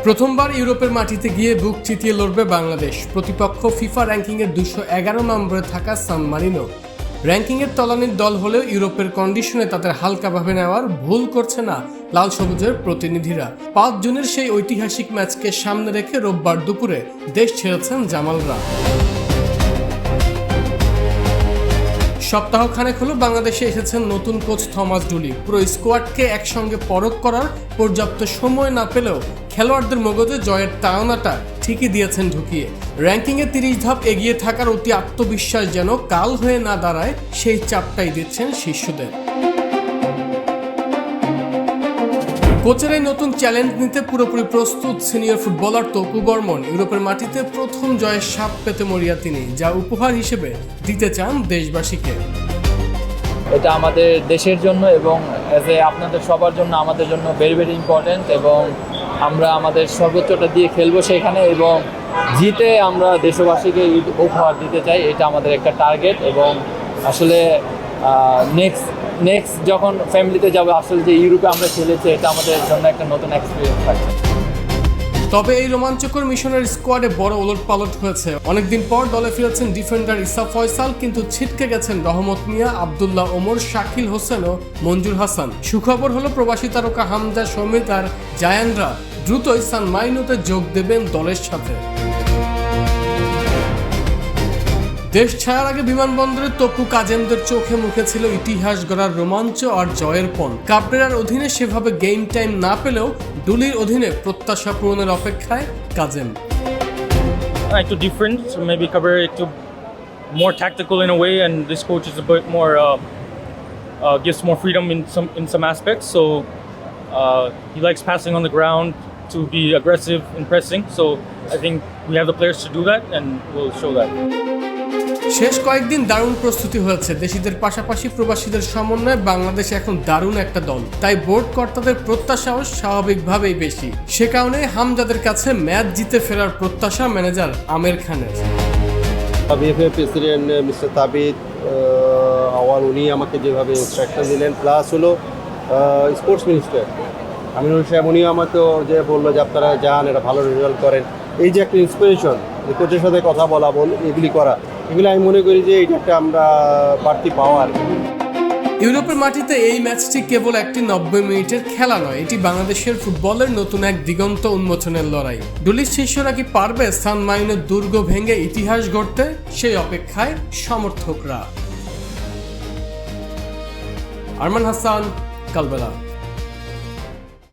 প্রথমবার ইউরোপের মাটিতে গিয়ে বুক চিতিয়ে লড়বে বাংলাদেশ। প্রতিপক্ষ ফিফা র্যাঙ্কিংয়ের 211 নম্বরে থাকা সান মারিনো। র্যাঙ্কিংয়ের তলানির দল হলেও ইউরোপের কন্ডিশনে তাদের হালকাভাবে নেওয়ার ভুল করছে না লাল সবুজের প্রতিনিধিরা। 5 জুনের সেই ঐতিহাসিক ম্যাচকে সামনে রেখে রোববার দুপুরে দেশ ছেড়েছেন জামালরা। সপ্তাহখানেক হলো বাংলাদেশে এসেছেন নতুন কোচ থমাস ডুলি। পুরো স্কোয়াডকে একসঙ্গে পরখ করার পর্যাপ্ত সময় না পেলেও খেলোয়াড়দের মগজে জয়ের তাড়নাটা ঠিকই দিয়েছেন ঢুকিয়ে। র্যাঙ্কিংয়ে 30 ধাপ এগিয়ে থাকার অতি আত্মবিশ্বাস যেন কাল হয়ে না দাঁড়ায়, সেই চাপটাই দিচ্ছেন শিষ্যদের। কোচের এই নতুন চ্যালেঞ্জ নিতে পুরোপুরি প্রস্তুত সিনিয়র ফুটবলার তপু বর্মন। ইউরোপের মাটিতে প্রথম জয়ের স্বাদ পেতে মরিয়া তিনি, যা উপহার হিসেবে দিতে চান দেশবাসীকে। এটা আমাদের দেশের জন্য এবং আপনাদের সবার জন্য, আমাদের জন্য ভেরি ভেরি ইম্পর্টেন্ট, এবং আমরা আমাদের সর্বোচ্চটা দিয়ে খেলবো সেখানে, এবং জিতে আমরা দেশবাসীকে উপহার দিতে চাই। এটা আমাদের একটা টার্গেট, এবং আসলে নেক্সট যখন ফ্যামিলিতে যাবে, আসলে যে ইউরোপে আমরা খেলেছি, এটা আমাদের জন্য একটা নতুন এক্সপিরিয়েন্স থাকবে। তবে এই রোমাঞ্চকর মিশনের স্কোয়াডে বড় ওলটপালট হয়েছে। অনেকদিন পর দলে ফিরেছেন ডিফেন্ডার ইসা ফয়সাল, কিন্তু ছিটকে গেছেন রহমত মিয়া, আবদুল্লাহ ওমর, শাকিল হোসেন ও মঞ্জুর হাসান। সুখবর হলো প্রবাসী তারকা হামজা, সমিত আর জায়ানরা দ্রুতই সান মারিনোতে যোগ দেবেন দলের সাথে। দেশ ছাড়ার আগে বিমানবন্দরে তপু কাজেমদের চোখে মুখে ছিল ইতিহাস গড়ার রোমাঞ্চ আর জয়ের পণ। কাবরেরার অধীনে সেভাবে গেম টাইম না পেলেও ডুলির অধীনে প্রত্যাশা পূরণের অপেক্ষায় Kazem. Like different, maybe Cabrera to more tactical in a way, and this coach is a bit more gives more freedom in some aspects. So he likes passing on the ground to be aggressive in pressing. So I think we have the players to do that, and we'll show that. শেষ কয়েকদিন দারুণ প্রস্তুতি হয়েছে দেশিদের পাশাপাশি প্রবাসীদের সমন্বয়ে বাংলাদেশ এখন দারুণ একটা দল। তাই বোর্ড কর্তাদের প্রত্যাশাও স্বাভাবিকভাবেই বেশি। সে কারণে হামজাদের কাছে ম্যাচ জিতে ফেরার প্রত্যাশা ম্যানেজার আমের খানের। বিএফএ প্রেসিডেন্ট মিস্টার তাবিদ উনি আমাকে যেভাবে ইনস্ট্রাকশন দিলেন, প্লাস হলো স্পোর্টস মিনিস্টার আমিনুল সাহেব, উনিও আমাকে যে বললো যে আপনারা যান, এটা ভালো রেজাল্ট করেন। এই যে একটা ইন্সপিরেশন, কোচের সাথে কথা বলা, এগুলি করা, এগুলো আমি মনে করি যে এটা একটা আমরা বাড়তি পাওয়ার। ইউরোপের মাটিতে এই ম্যাচটি কেবল একটি 90 মিনিটের খেলা নয়, এটি বাংলাদেশের ফুটবলের নতুন এক দিগন্ত উন্মোচনের লড়াই। ডুলির শিষ্যরা কি পারবে সান মারিনোর দুর্গ ভেঙে ইতিহাস গড়তে? সেই অপেক্ষায় সমর্থকরা। আরমান হাসান, কালবেলা।